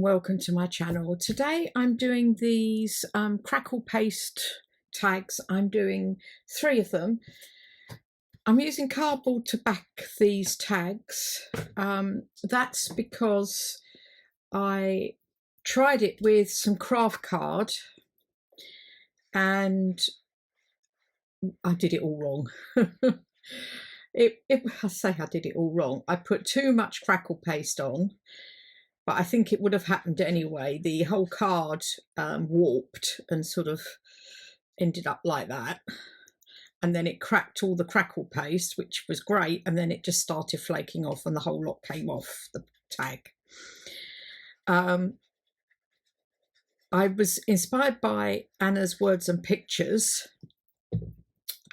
welcome to my channel. Today I'm doing these Crackle paste tags. I'm doing 3 of them. I'm using cardboard to back these tags. That's because I tried it with some craft card and I did it all wrong. I say I did it all wrong. I put too much Crackle paste on, but I think it would have happened anyway. The whole card warped and sort of ended up like that. And then it cracked all the Crackle paste, which was great. And then it just started flaking off and the whole lot came off the tag. I was inspired by Anna's Words and Pictures,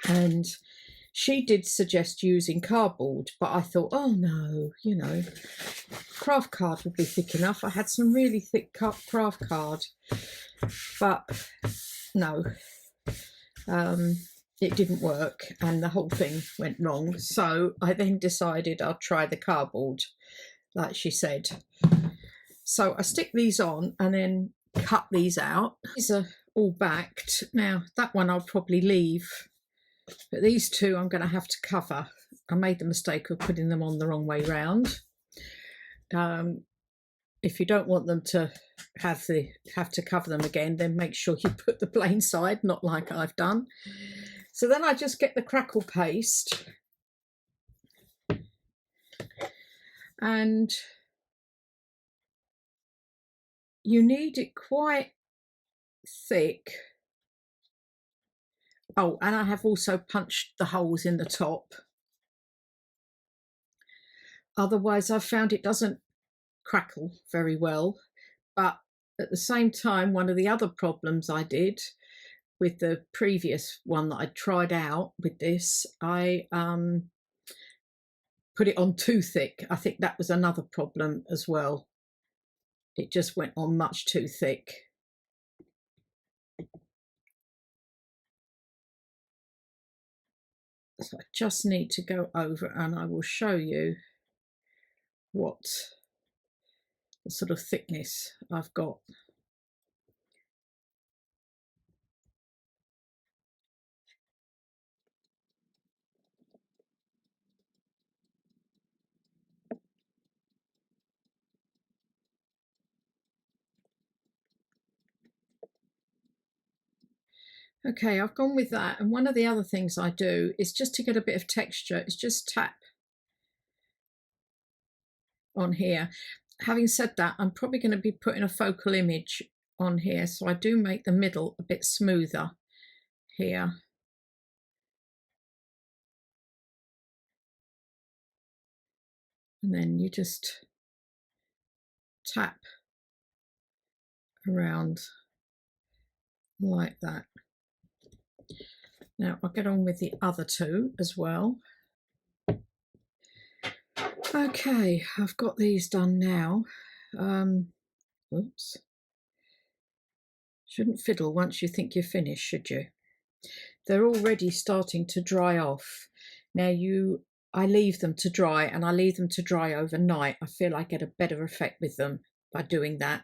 and she did suggest using cardboard, but I thought, oh no, you know, craft card would be thick enough. I had some really thick craft card, but no, it didn't work and the whole thing went wrong. So I then decided I'll try the cardboard, like she said. So I stick these on and then cut these out. These are all backed. Now that one I'll probably leave, but these 2 I'm going to have to cover. I made the mistake of putting them on the wrong way round. If you don't want them to have to cover them again, then make sure you put the plain side, not like I've done. So then I just get the Crackle paste and you need it quite thick. Oh, and I have also punched the holes in the top. Otherwise, I've found it doesn't crackle very well. But at the same time, one of the other problems I did with the previous one that I tried out with this, I put it on too thick. I think that was another problem as well. It just went on much too thick. So I just need to go over and I will show you what the sort of thickness I've got. Okay, I've gone with that. And one of the other things I do is just to get a bit of texture, is just tap on here. Having said that, I'm probably going to be putting a focal image on here, so I do make the middle a bit smoother here. And then you just tap around like that. Now I'll get on with the other 2 as well. Okay, I've got these done now. Oops. Shouldn't fiddle once you think you're finished, should you? They're already starting to dry off. Now I leave them to dry, and I leave them to dry overnight. I feel I get a better effect with them by doing that.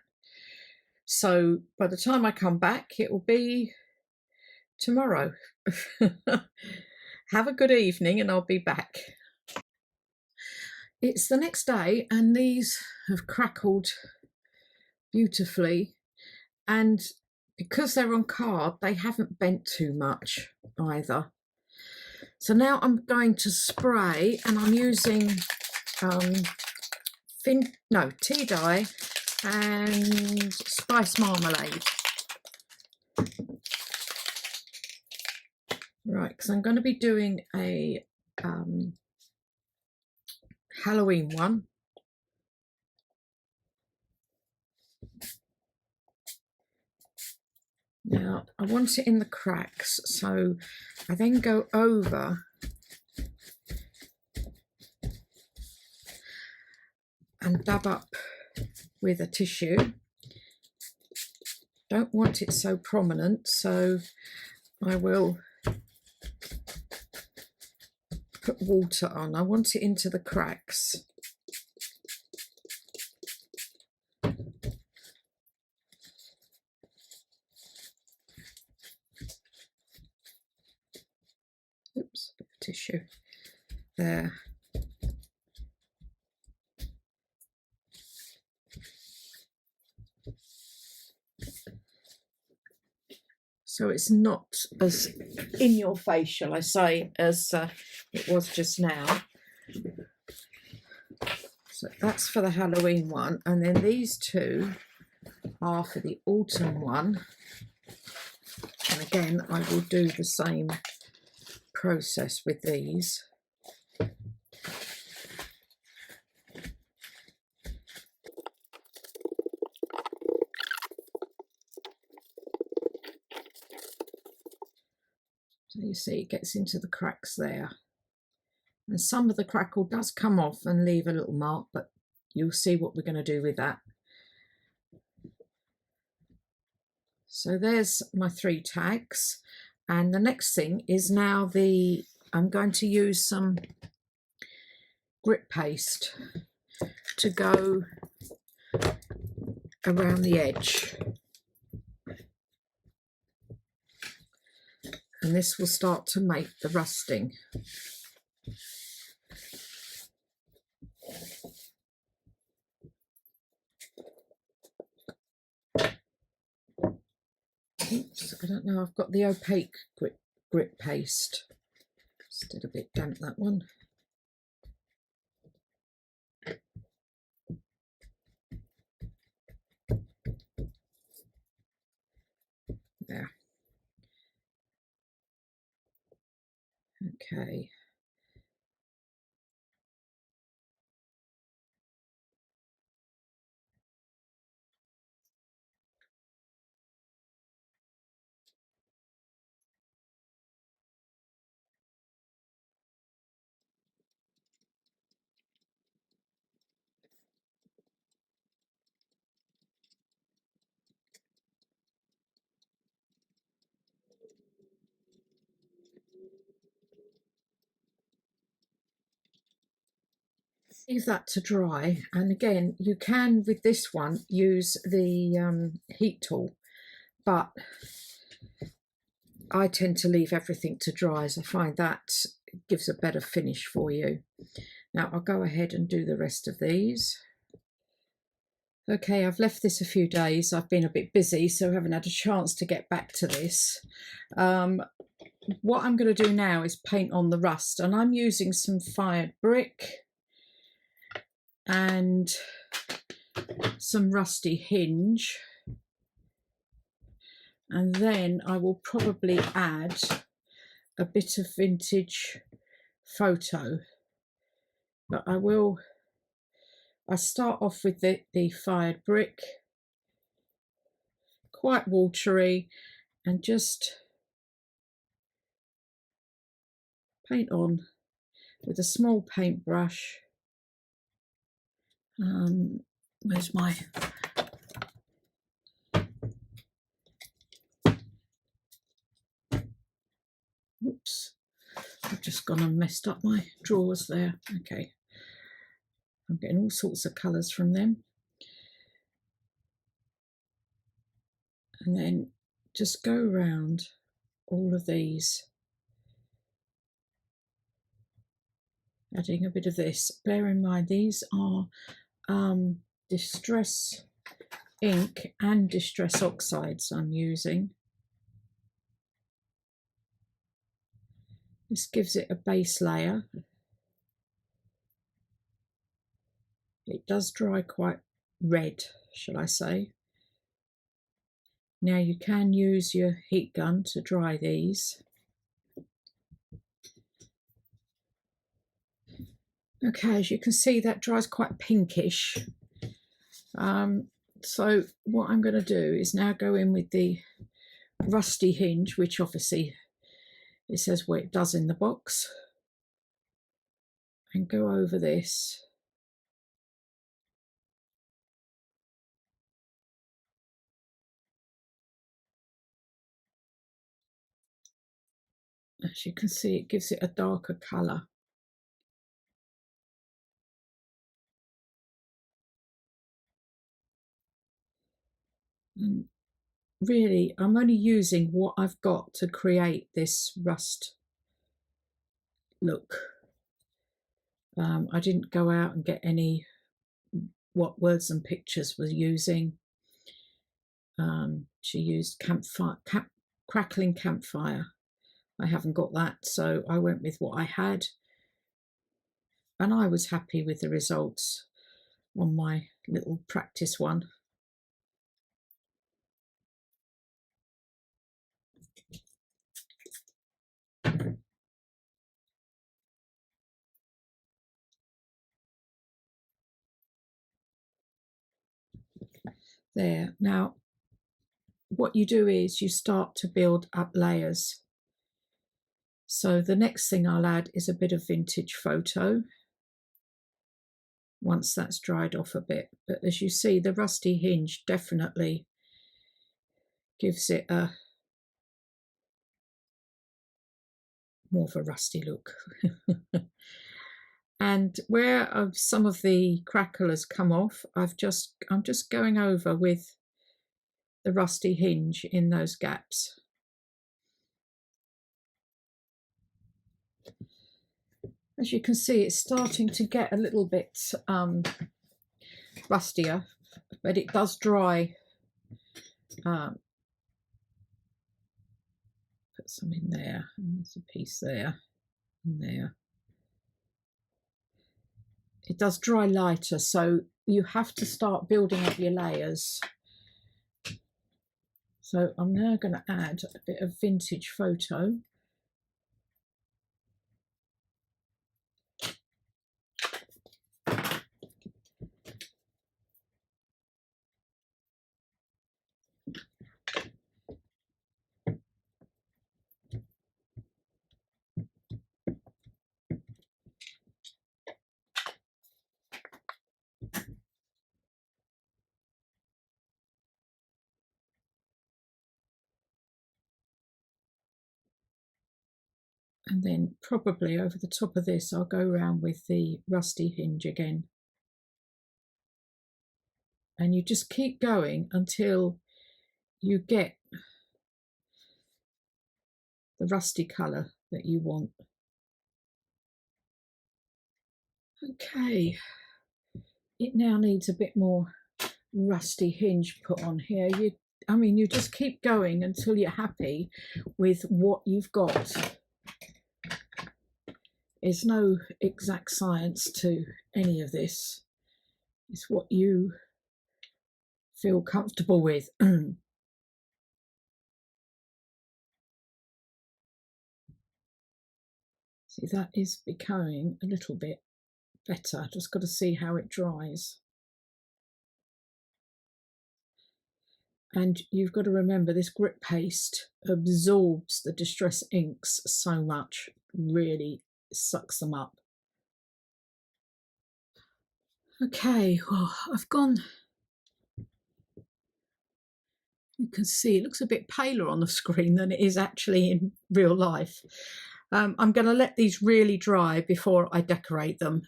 So by the time I come back, it will be tomorrow. Have a good evening and I'll be back. It's the next day and these have crackled beautifully, and because they're on card they haven't bent too much either. So now I'm going to spray, and I'm using tea dye and spice marmalade. Right, because I'm going to be doing a Halloween one. Now I want it in the cracks, so I then go over and dab up with a tissue. Don't want it so prominent, so I will put water on. I want it into the cracks. tissue there. So it's not as in your face, shall I say, as it was just now. So that's for the Halloween one, and then these two are for the autumn one. And again, I will do the same process with these. So you see it gets into the cracks there. And some of the crackle does come off and leave a little mark, but you'll see what we're going to do with that. So there's my 3 tags. And the next thing is now I'm going to use some grit paste to go around the edge. And this will start to make the rusting. Oops, I don't know, I've got the opaque grit paste. Just did a bit damp, that one. There. Okay. Leave that to dry, and again you can with this one use the heat tool, but I tend to leave everything to dry as I find that gives a better finish for you. Now I'll go ahead and do the rest of these. Okay, I've left this a few days. I've been a bit busy, so I haven't had a chance to get back to this. What I'm going to do now is paint on the rust, and I'm using some fired brick and some rusty hinge, and then I will probably add a bit of vintage photo, but I start off with the fired brick, quite watery, and just paint on with a small paintbrush. Where's my oops, I've just gone and messed up my drawers there. Okay, I'm getting all sorts of colours from them. And then just go around all of these, adding a bit of this. Bear in mind these are distress ink and distress oxides I'm using. This gives it a base layer. It does dry quite red, shall I say. Now you can use your heat gun to dry these. Okay, as you can see, that dries quite pinkish. So what I'm going to do is now go in with the rusty hinge, which obviously it says what it does in the box, and go over this. As you can see, it gives it a darker colour. And really, I'm only using what I've got to create this rust look. I didn't go out and get any what Words and Pictures was using. She used crackling campfire. I haven't got that, so I went with what I had, and I was happy with the results on my little practice one. There. Now, what you do is you start to build up layers. So the next thing I'll add is a bit of vintage photo once that's dried off a bit. But as you see, the rusty hinge definitely gives it a more of a rusty look. And where some of the crackle has come off, I'm just going over with the rusty hinge in those gaps. As you can see, it's starting to get a little bit rustier, but it does dry. Put some in there, and there's a piece there and there. It does dry lighter, so you have to start building up your layers. So I'm now going to add a bit of vintage photo. And then probably over the top of this, I'll go around with the rusty hinge again. And you just keep going until you get the rusty colour that you want. Okay, it now needs a bit more rusty hinge put on here. You just keep going until you're happy with what you've got. There's no exact science to any of this. It's what you feel comfortable with. See, that is becoming a little bit better. Just got to see how it dries. And you've got to remember, this grit paste absorbs the distress inks so much, really sucks them up. Okay, well, I've gone. You can see it looks a bit paler on the screen than it is actually in real life. I'm going to let these really dry before I decorate them,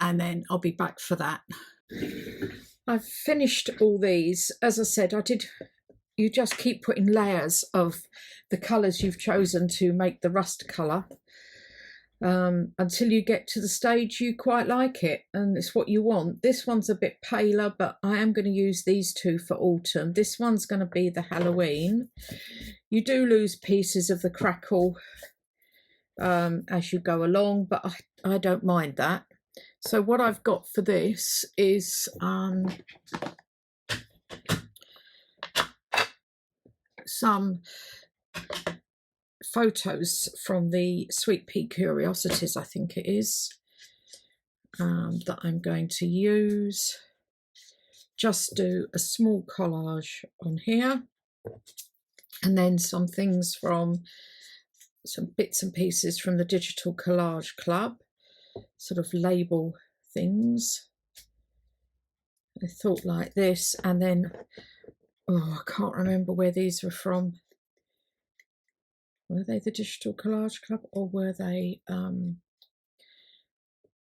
and then I'll be back for that. I've finished all these. As I said, you just keep putting layers of the colours you've chosen to make the rust colour until you get to the stage you quite like it and it's what you want. This one's a bit paler, but I am going to use these two for autumn. This one's going to be the Halloween. You do lose pieces of the crackle as you go along, but I don't mind that. So what I've got for this is some photos from the Sweet Pea Curiosities, I think it is, that I'm going to use. Just do a small collage on here, and then some things from some bits and pieces from the Digital Collage Club, sort of label things. I thought like this, and then I can't remember where these were from. Were they the Digital Collage Club, or were they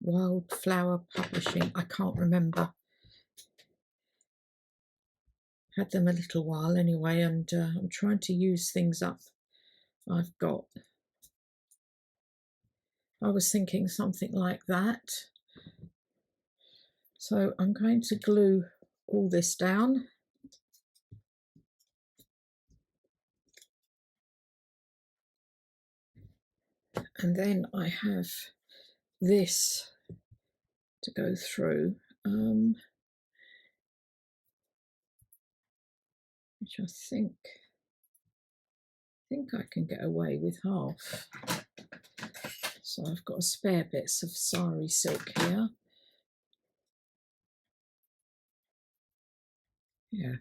Wildflower Publishing? I can't remember. Had them a little while anyway, and I'm trying to use things up I've got. I was thinking something like that. So I'm going to glue all this down. And then I have this to go through, which I think I can get away with half. So I've got spare bits of sari silk here. Yeah.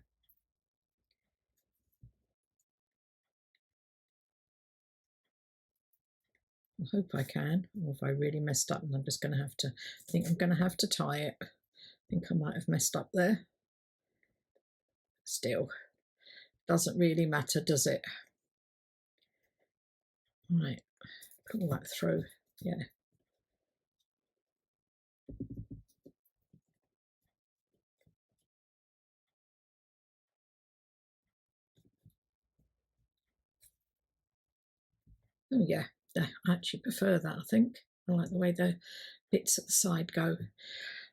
I hope I can, or if I really messed up, and I'm just going to have to, I think I'm going to have to tie it. I think I might have messed up there. Still, doesn't really matter, does it? Right, pull that through, yeah. Oh yeah, I actually prefer that, I think. I like the way the bits at the side go.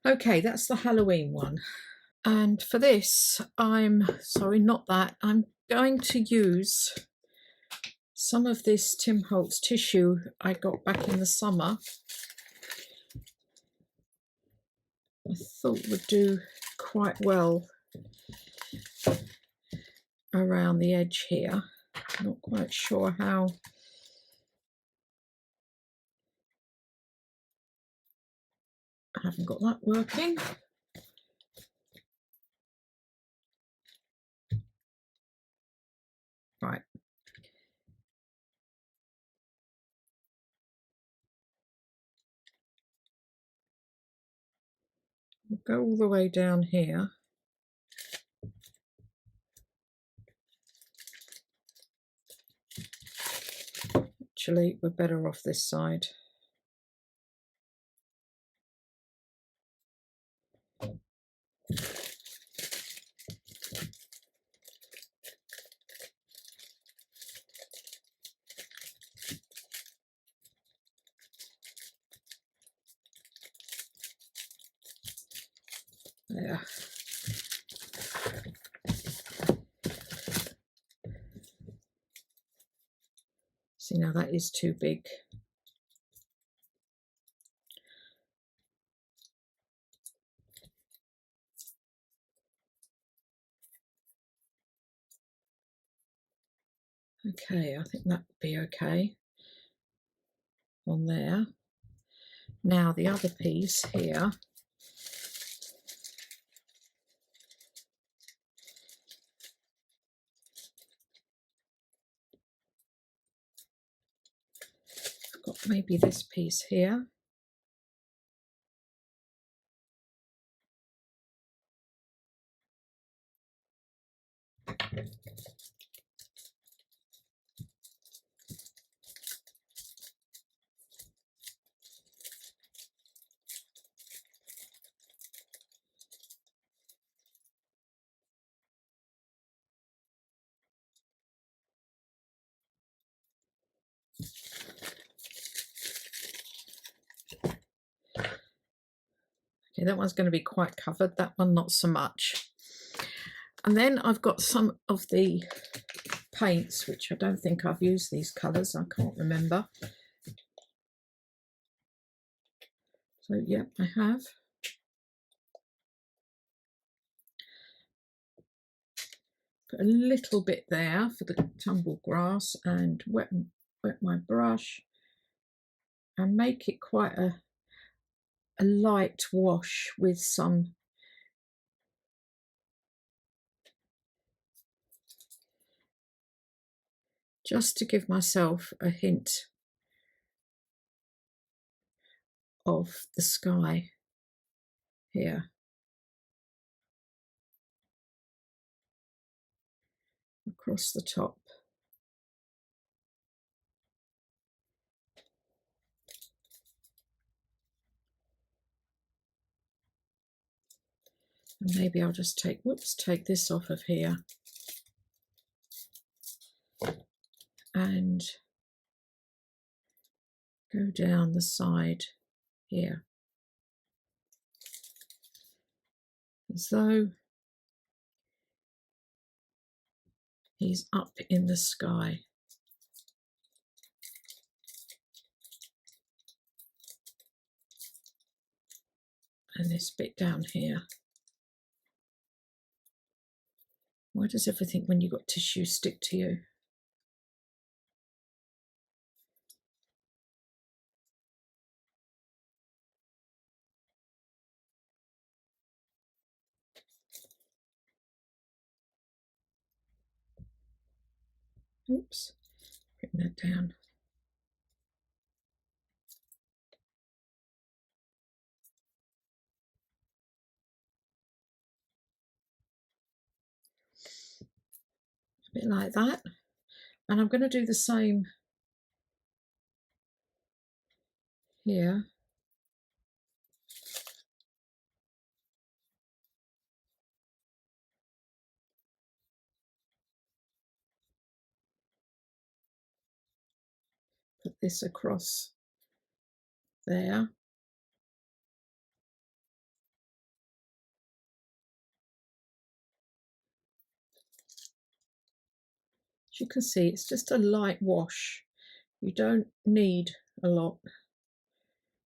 Okay, that's the Halloween one. And for this, I'm going to use some of this Tim Holtz tissue I got back in the summer. I thought would do quite well around the edge here. Not quite sure how. I haven't got that working. Right. We'll go all the way down here. Actually, we're better off this side. There. See, now that is too big. Okay, I think that would be okay on there. Now the other piece here. I've got maybe this piece here. Okay, that one's going to be quite covered, that one not so much. And then I've got some of the paints, which I don't think I've used these colours, I can't remember. So yeah, I have. Put a little bit there for the tumble grass and wet my brush and make it quite a light wash with some just to give myself a hint of the sky here across the top. And maybe I'll just take this off of here and go down the side here, as though he's up in the sky. And this bit down here. Why does everything when you've got tissue stick to you? Oops, bring that down. A bit like that. And I'm going to do the same here. Put this across there. As you can see, it's just a light wash. You don't need a lot.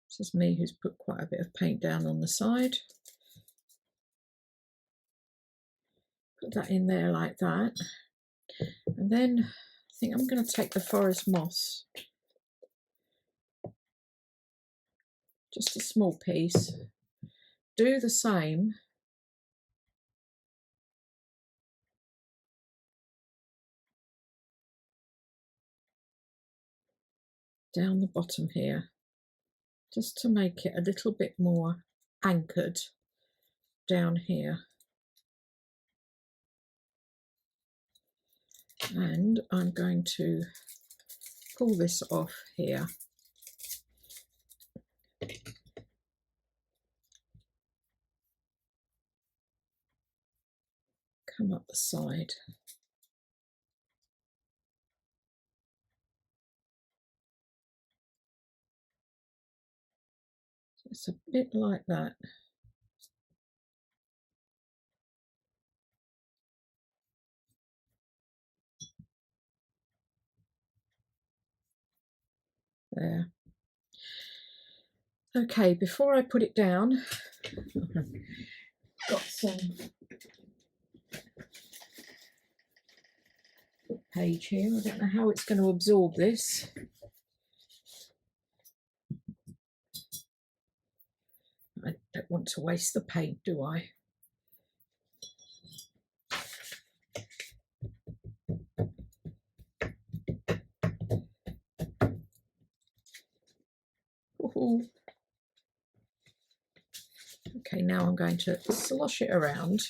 This is me who's put quite a bit of paint down on the side. Put that in there like that. And then I think I'm going to take the forest moss. Just a small piece. Do the same. Down the bottom here, just to make it a little bit more anchored down here. And I'm going to pull this off here. Come up the side. So it's a bit like that. There. Okay, before I put it down, got some page here. I don't know how it's going to absorb this. I don't want to waste the paint, do I? Ooh. Okay, now I'm going to slosh it around.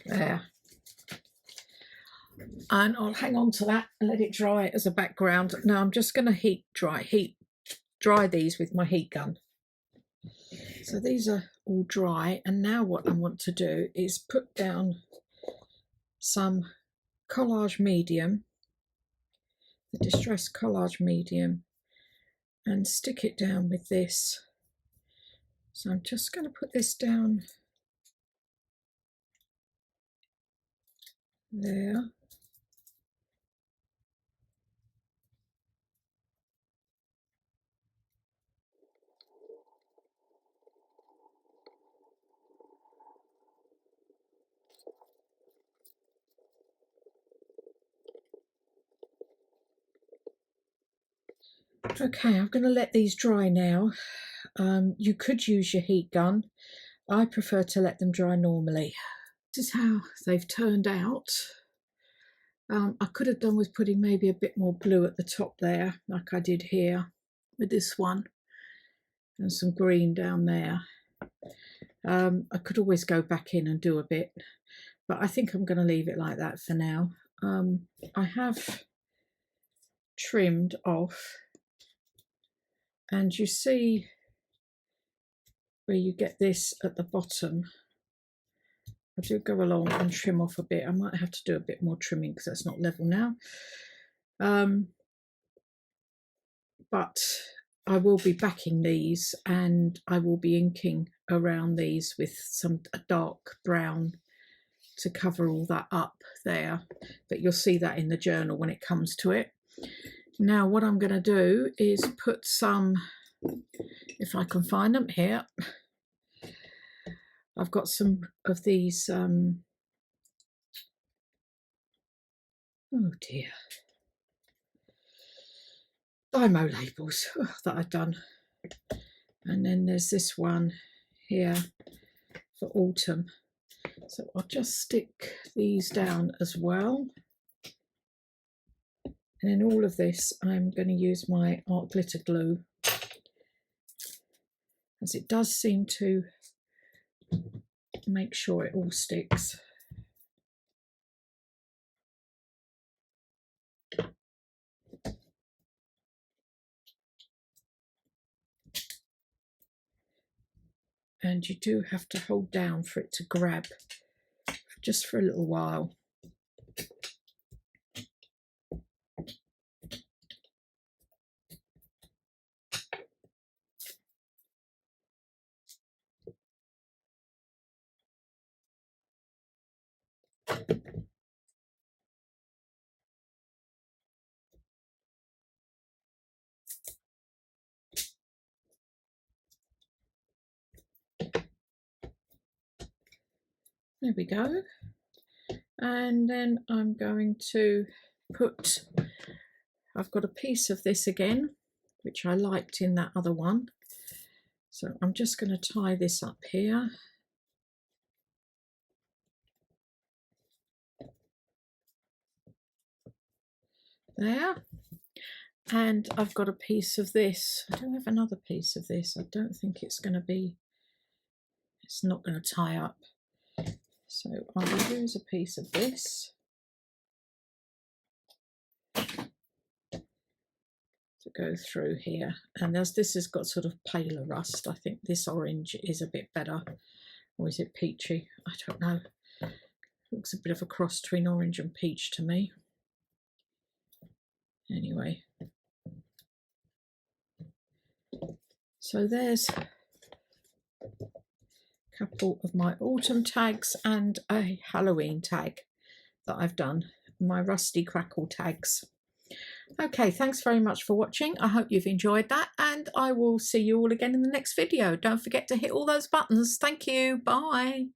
There. And I'll hang on to that and let it dry as a background. Now I'm just going to heat dry these with my heat gun. So these are all dry, and now what I want to do is put down some collage medium, the distress collage medium, and stick it down with this. So I'm just going to put this down there. Okay, I'm going to let these dry now. You could use your heat gun. I prefer to let them dry normally. This is how they've turned out. I could have done with putting maybe a bit more blue at the top there, like I did here with this one, and some green down there. I could always go back in and do a bit, but I think I'm going to leave it like that for now. I have trimmed off, and you see where you get this at the bottom. I do go along and trim off a bit. I might have to do a bit more trimming because that's not level now. But I will be backing these, and I will be inking around these with a dark brown to cover all that up there. But you'll see that in the journal when it comes to it. Now what I'm going to do is put some, if I can find them here, I've got some of these, oh dear, Dymo labels that I've done. And then there's this one here for autumn. So I'll just stick these down as well. And in all of this, I'm going to use my art glitter glue, as it does seem to make sure it all sticks. And you do have to hold down for it to grab just for a little while. There we go. And then I'm going to put, I've got a piece of this again, which I liked in that other one. So I'm just going to tie this up here. There. And I've got a piece of this. I don't have another piece of this. I don't think it's going to be, it's not going to tie up. So I will use a piece of this to go through here. And as this has got sort of paler rust, I think this orange is a bit better. Or is it peachy? I don't know. Looks a bit of a cross between orange and peach to me. Anyway. So there's couple of my autumn tags and a Halloween tag that I've done, my rusty Crackle tags. Okay, thanks very much for watching. I hope you've enjoyed that, and I will see you all again in the next video. Don't forget to hit all those buttons. Thank you. Bye.